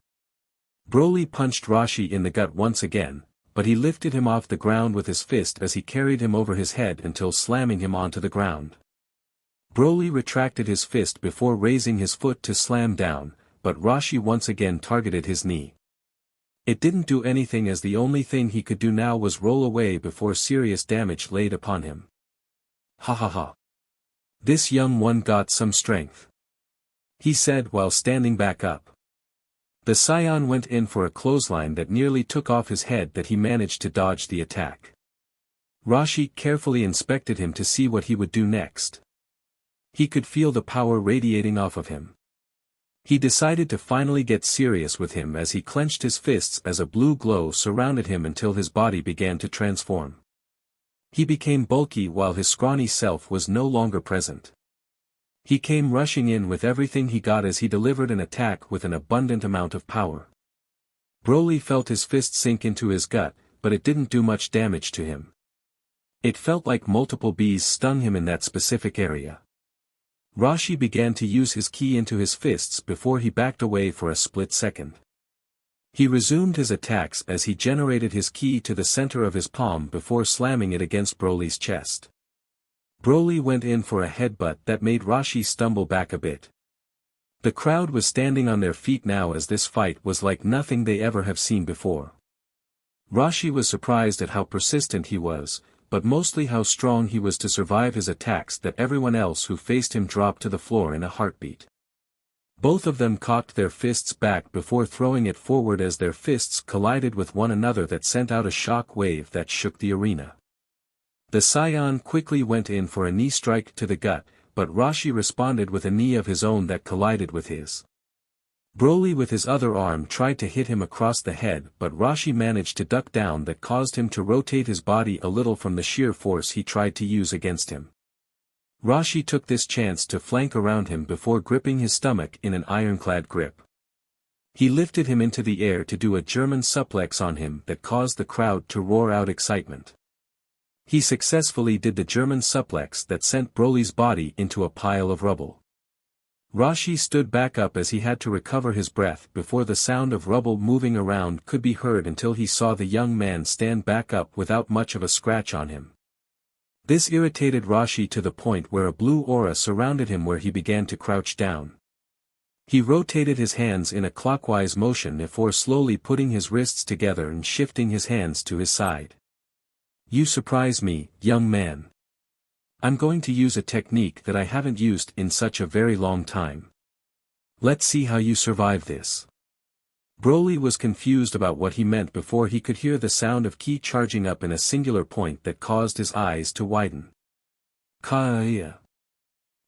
Broly punched Rashi in the gut once again, but he lifted him off the ground with his fist as he carried him over his head until slamming him onto the ground. Broly retracted his fist before raising his foot to slam down, but Rashi once again targeted his knee. It didn't do anything as the only thing he could do now was roll away before serious damage laid upon him. "Ha ha ha. This young one got some strength," he said while standing back up. The Saiyan went in for a clothesline that nearly took off his head that he managed to dodge the attack. Rashi carefully inspected him to see what he would do next. He could feel the power radiating off of him. He decided to finally get serious with him as he clenched his fists as a blue glow surrounded him until his body began to transform. He became bulky while his scrawny self was no longer present. He came rushing in with everything he got as he delivered an attack with an abundant amount of power. Broly felt his fist sink into his gut, but it didn't do much damage to him. It felt like multiple bees stung him in that specific area. Roshi began to use his ki into his fists before he backed away for a split second. He resumed his attacks as he generated his ki to the center of his palm before slamming it against Broly's chest. Broly went in for a headbutt that made Roshi stumble back a bit. The crowd was standing on their feet now as this fight was like nothing they ever have seen before. Roshi was surprised at how persistent he was, but mostly how strong he was to survive his attacks that everyone else who faced him dropped to the floor in a heartbeat. Both of them cocked their fists back before throwing it forward as their fists collided with one another that sent out a shock wave that shook the arena. The Saiyan quickly went in for a knee strike to the gut, but Roshi responded with a knee of his own that collided with his. Broly with his other arm tried to hit him across the head, but Roshi managed to duck down that caused him to rotate his body a little from the sheer force he tried to use against him. Roshi took this chance to flank around him before gripping his stomach in an ironclad grip. He lifted him into the air to do a German suplex on him that caused the crowd to roar out excitement. He successfully did the German suplex that sent Broly's body into a pile of rubble. Roshi stood back up as he had to recover his breath before the sound of rubble moving around could be heard until he saw the young man stand back up without much of a scratch on him. This irritated Roshi to the point where a blue aura surrounded him where he began to crouch down. He rotated his hands in a clockwise motion before slowly putting his wrists together and shifting his hands to his side. "You surprise me, young man. I'm going to use a technique that I haven't used in such a very long time. Let's see how you survive this." Broly was confused about what he meant before he could hear the sound of ki charging up in a singular point that caused his eyes to widen. Ka-ia.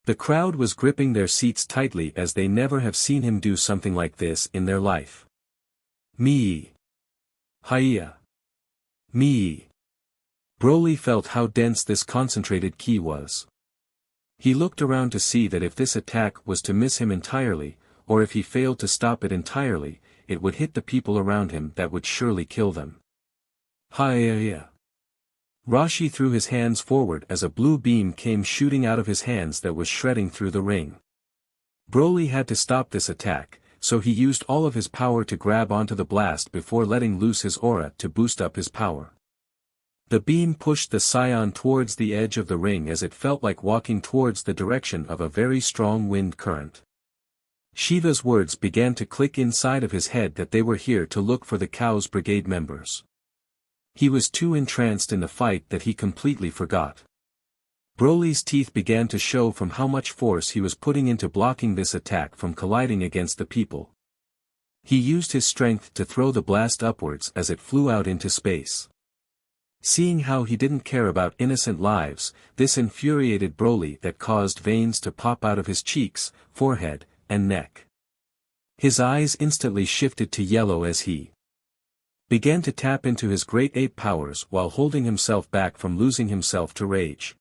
The crowd was gripping their seats tightly as they never have seen him do something like this in their life. Me. Hiya. Me. Broly felt how dense this concentrated ki was. He looked around to see that if this attack was to miss him entirely, or if he failed to stop it entirely, it would hit the people around him that would surely kill them. Hiya. Roshi threw his hands forward as a blue beam came shooting out of his hands that was shredding through the ring. Broly had to stop this attack, so he used all of his power to grab onto the blast before letting loose his aura to boost up his power. The beam pushed the Saiyan towards the edge of the ring as it felt like walking towards the direction of a very strong wind current. Shiva's words began to click inside of his head that they were here to look for the Chaos Brigade members. He was too entranced in the fight that he completely forgot. Broly's teeth began to show from how much force he was putting into blocking this attack from colliding against the people. He used his strength to throw the blast upwards as it flew out into space. Seeing how he didn't care about innocent lives, this infuriated Broly that caused veins to pop out of his cheeks, forehead, and neck. His eyes instantly shifted to yellow as he began to tap into his great ape powers while holding himself back from losing himself to rage.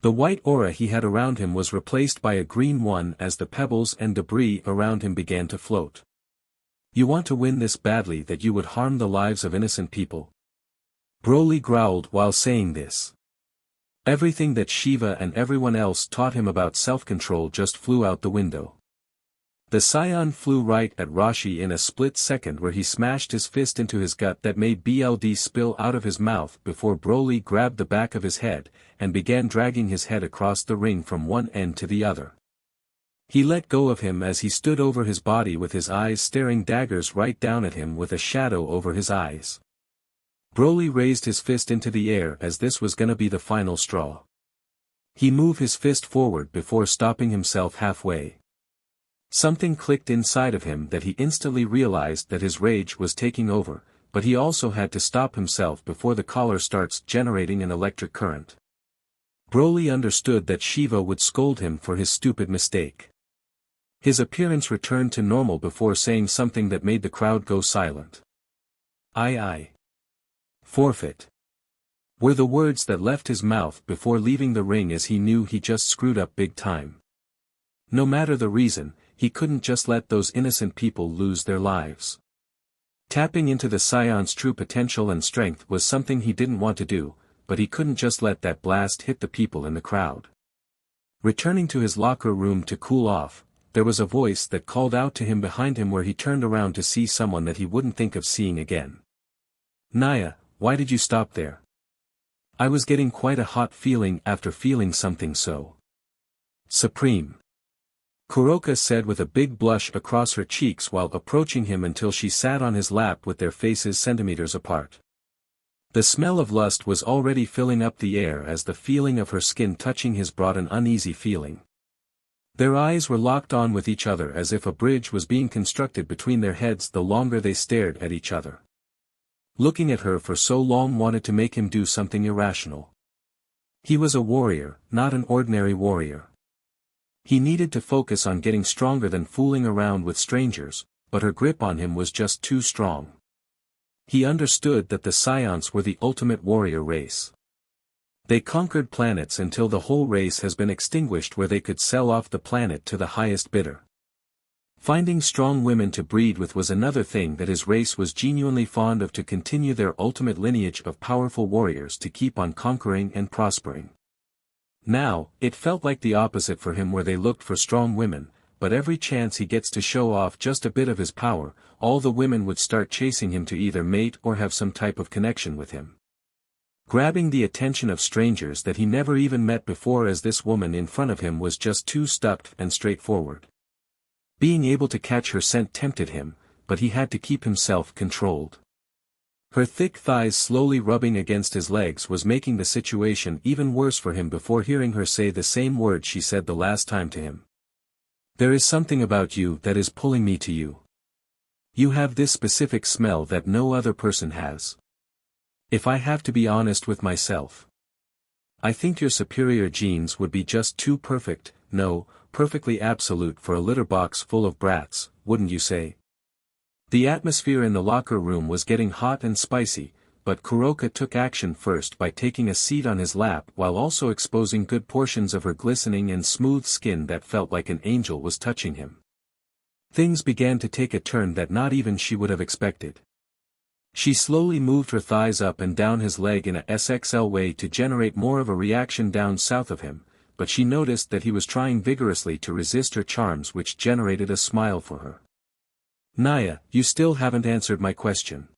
The white aura he had around him was replaced by a green one as the pebbles and debris around him began to float. "You want to win this badly that you would harm the lives of innocent people?" Broly growled while saying this. Everything that Shiva and everyone else taught him about self-control just flew out the window. The Saiyan flew right at Roshi in a split second where he smashed his fist into his gut that made blood spill out of his mouth before Broly grabbed the back of his head, and began dragging his head across the ring from one end to the other. He let go of him as he stood over his body with his eyes staring daggers right down at him with a shadow over his eyes. Broly raised his fist into the air as this was gonna be the final straw. He moved his fist forward before stopping himself halfway. Something clicked inside of him that he instantly realized that his rage was taking over, but he also had to stop himself before the collar starts generating an electric current. Broly understood that Shiva would scold him for his stupid mistake. His appearance returned to normal before saying something that made the crowd go silent. "I. Forfeit," were the words that left his mouth before leaving the ring as he knew he just screwed up big time. No matter the reason, he couldn't just let those innocent people lose their lives. Tapping into the Saiyans' true potential and strength was something he didn't want to do, but he couldn't just let that blast hit the people in the crowd. Returning to his locker room to cool off, there was a voice that called out to him behind him where he turned around to see someone that he wouldn't think of seeing again. "Naya, why did you stop there? I was getting quite a hot feeling after feeling something so supreme," Kuroka said with a big blush across her cheeks while approaching him until she sat on his lap with their faces centimeters apart. The smell of lust was already filling up the air as the feeling of her skin touching his brought an uneasy feeling. Their eyes were locked on with each other as if a bridge was being constructed between their heads the longer they stared at each other. Looking at her for so long wanted to make him do something irrational. He was a warrior, not an ordinary warrior. He needed to focus on getting stronger than fooling around with strangers, but her grip on him was just too strong. He understood that the Saiyans were the ultimate warrior race. They conquered planets until the whole race has been extinguished where they could sell off the planet to the highest bidder. Finding strong women to breed with was another thing that his race was genuinely fond of to continue their ultimate lineage of powerful warriors to keep on conquering and prospering. Now, it felt like the opposite for him where they looked for strong women, but every chance he gets to show off just a bit of his power, all the women would start chasing him to either mate or have some type of connection with him. Grabbing the attention of strangers that he never even met before as this woman in front of him was just too stuck and straightforward. Being able to catch her scent tempted him, but he had to keep himself controlled. Her thick thighs slowly rubbing against his legs was making the situation even worse for him before hearing her say the same words she said the last time to him. "There is something about you that is pulling me to you. You have this specific smell that no other person has. If I have to be honest with myself, I think your superior genes would be just too perfect, no, perfectly absolute for a litter box full of brats, wouldn't you say?" The atmosphere in the locker room was getting hot and spicy, but Kuroka took action first by taking a seat on his lap while also exposing good portions of her glistening and smooth skin that felt like an angel was touching him. Things began to take a turn that not even she would have expected. She slowly moved her thighs up and down his leg in a SXL way to generate more of a reaction down south of him, but she noticed that he was trying vigorously to resist her charms which generated a smile for her. "Naya, you still haven't answered my question.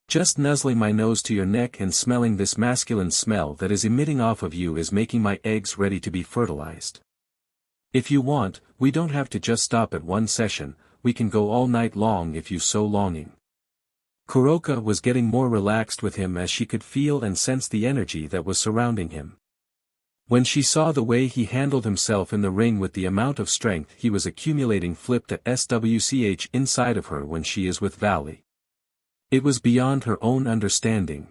Just nuzzling my nose to your neck and smelling this masculine smell that is emitting off of you is making my eggs ready to be fertilized. If you want, we don't have to just stop at one session, we can go all night long if you so longing." Kuroka was getting more relaxed with him as she could feel and sense the energy that was surrounding him. When she saw the way he handled himself in the ring with the amount of strength he was accumulating flipped the SWCH inside of her when she is with Valley. It was beyond her own understanding.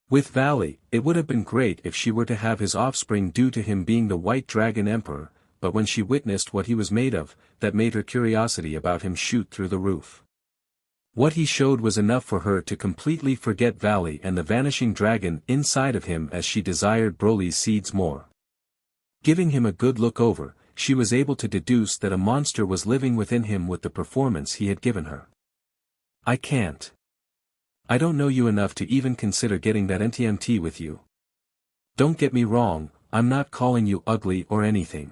With Valley, it would have been great if she were to have his offspring due to him being the White Dragon Emperor, but when she witnessed what he was made of, that made her curiosity about him shoot through the roof. What he showed was enough for her to completely forget Valley and the vanishing dragon inside of him as she desired Broly's seeds more. Giving him a good look over, she was able to deduce that a monster was living within him with the performance he had given her. "I can't. I don't know you enough to even consider getting that NTMT with you. Don't get me wrong, I'm not calling you ugly or anything.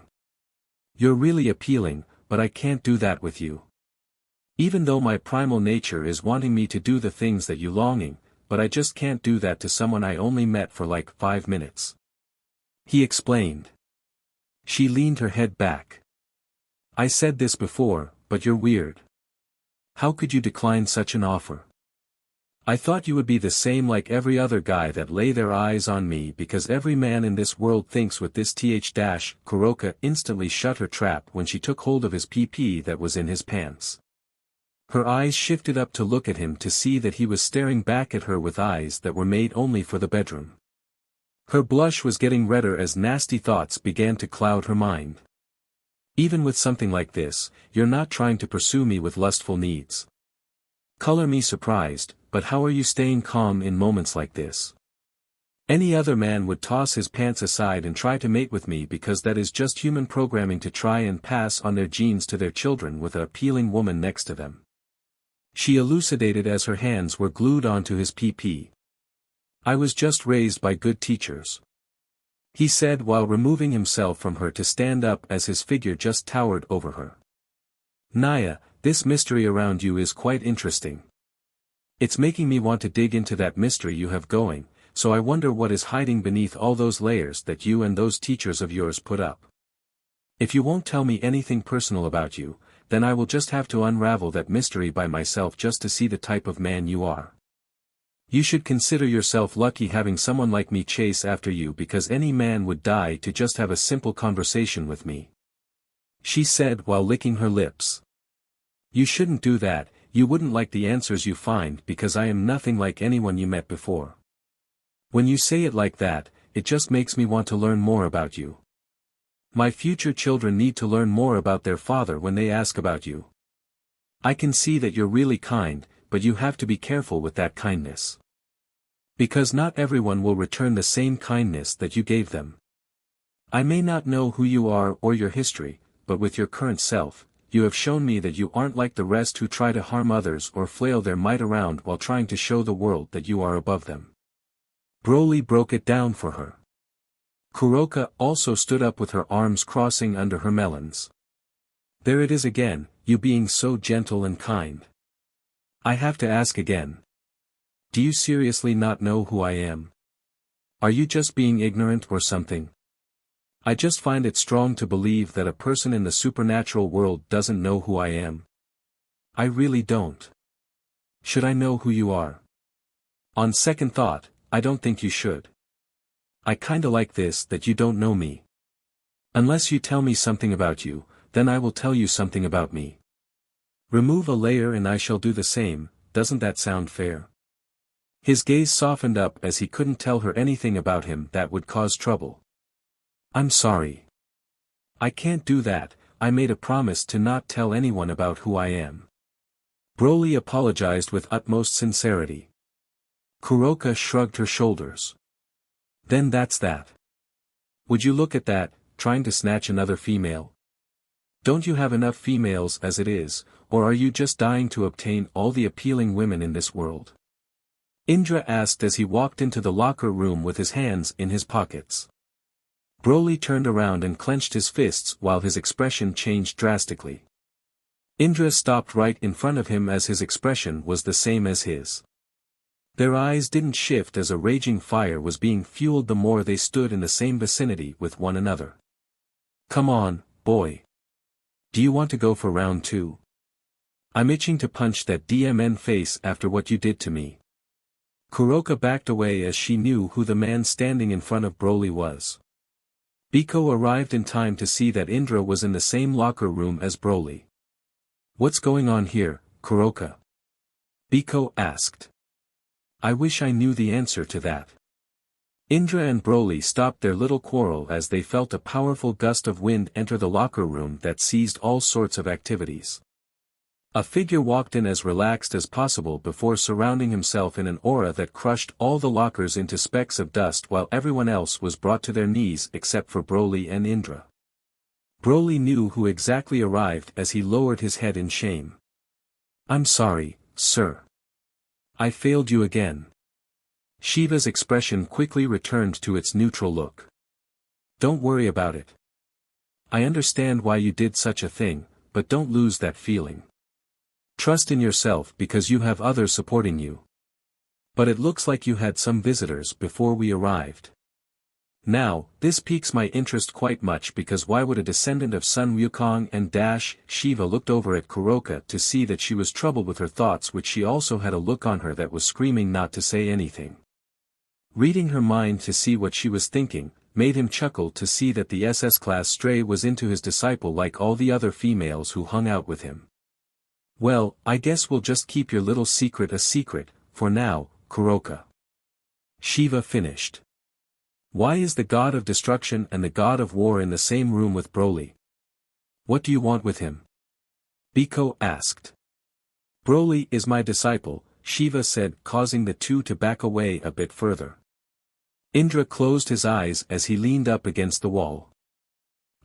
You're really appealing, but I can't do that with you. Even though my primal nature is wanting me to do the things that you longing, but I just can't do that to someone I only met for like 5 minutes. He explained. She leaned her head back. "I said this before, but you're weird. How could you decline such an offer? I thought you would be the same like every other guy that lay their eyes on me because every man in this world thinks with this th-. Kuroka instantly shut her trap when she took hold of his PP that was in his pants. Her eyes shifted up to look at him to see that he was staring back at her with eyes that were made only for the bedroom. Her blush was getting redder as nasty thoughts began to cloud her mind. Even with something like this, you're not trying to pursue me with lustful needs. Color me surprised, but how are you staying calm in moments like this? Any other man would toss his pants aside and try to mate with me because that is just human programming to try and pass on their genes to their children with an appealing woman next to them. She elucidated as her hands were glued onto his PP. I was just raised by good teachers. He said while removing himself from her to stand up as his figure just towered over her. Naya, this mystery around you is quite interesting. It's making me want to dig into that mystery you have going, so I wonder what is hiding beneath all those layers that you and those teachers of yours put up. If you won't tell me anything personal about you, then I will just have to unravel that mystery by myself just to see the type of man you are. You should consider yourself lucky having someone like me chase after you because any man would die to just have a simple conversation with me. She said while licking her lips. You shouldn't do that, you wouldn't like the answers you find because I am nothing like anyone you met before. When you say it like that, it just makes me want to learn more about you. My future children need to learn more about their father when they ask about you. I can see that you're really kind, but you have to be careful with that kindness. Because not everyone will return the same kindness that you gave them. I may not know who you are or your history, but with your current self, you have shown me that you aren't like the rest who try to harm others or flail their might around while trying to show the world that you are above them. BROLY broke it down for her. Kuroka also stood up with her arms crossing under her melons. There it is again, you being so gentle and kind. I have to ask again. Do you seriously not know who I am? Are you just being ignorant or something? I just find it strong to believe that a person in the supernatural world doesn't know who I am. I really don't. Should I know who you are? On second thought, I don't think you should. I kinda like this that you don't know me. Unless you tell me something about you, then I will tell you something about me. Remove a layer and I shall do the same, doesn't that sound fair? His gaze softened up as he couldn't tell her anything about him that would cause trouble. I'm sorry. I can't do that, I made a promise to not tell anyone about who I am. BROLY apologized with utmost sincerity. Kuroka shrugged her shoulders. Then that's that. Would you look at that, trying to snatch another female? Don't you have enough females as it is, or are you just dying to obtain all the appealing women in this world? Indra asked as he walked into the locker room with his hands in his pockets. BROLY turned around and clenched his fists while his expression changed drastically. Indra stopped right in front of him as his expression was the same as his. Their eyes didn't shift as a raging fire was being fueled the more they stood in the same vicinity with one another. Come on, boy. Do you want to go for round 2? I'm itching to punch that DMN face after what you did to me. Kuroka backed away as she knew who the man standing in front of BROLY was. Biko arrived in time to see that Indra was in the same locker room as BROLY. What's going on here, Kuroka? Biko asked. I wish I knew the answer to that. Indra and BROLY stopped their little quarrel as they felt a powerful gust of wind enter the locker room that seized all sorts of activities. A figure walked in as relaxed as possible before surrounding himself in an aura that crushed all the lockers into specks of dust while everyone else was brought to their knees except for BROLY and Indra. BROLY knew who exactly arrived as he lowered his head in shame. I'm sorry, sir. I failed you again. Shiva's expression quickly returned to its neutral look. Don't worry about it. I understand why you did such a thing, but don't lose that feeling. Trust in yourself because you have others supporting you. But it looks like you had some visitors before we arrived. Now, this piques my interest quite much because why would a descendant of Sun Wukong and Shiva looked over at Kuroka to see that she was troubled with her thoughts, which she also had a look on her that was screaming not to say anything. Reading her mind to see what she was thinking, made him chuckle to see that the SS class stray was into his disciple like all the other females who hung out with him. Well, I guess we'll just keep your little secret a secret, for now, Kuroka. Shiva finished. Why is the god of destruction and the god of war in the same room with BROLY? What do you want with him? Biko asked. BROLY is my disciple, Shiva said, causing the two to back away a bit further. Indra closed his eyes as he leaned up against the wall.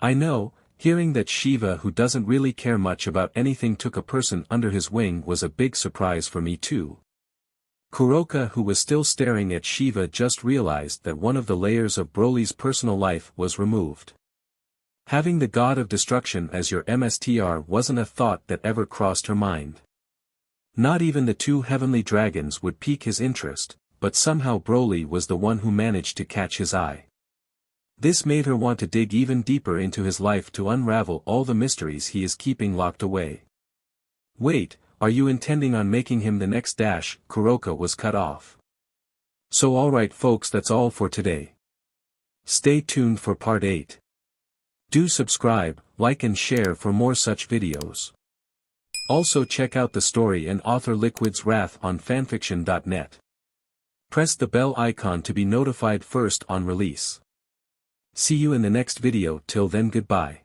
I know, Hearing that Shiva, who doesn't really care much about anything, took a person under his wing was a big surprise for me too. Kuroka, who was still staring at Shiva, just realized that one of the layers of Broly's personal life was removed. Having the god of destruction as your MSTR wasn't a thought that ever crossed her mind. Not even the two heavenly dragons would pique his interest, but somehow Broly was the one who managed to catch his eye. This made her want to dig even deeper into his life to unravel all the mysteries he is keeping locked away. Wait, are you intending on making him the next dash? Kuroka was cut off. So alright folks, that's all for today. Stay tuned for part 8. Do subscribe, like and share for more such videos. Also check out the story and author Liquid's Wrath on FANFICTIONnet. Press the bell icon to be notified first on release. See you in the next video. Till then, goodbye.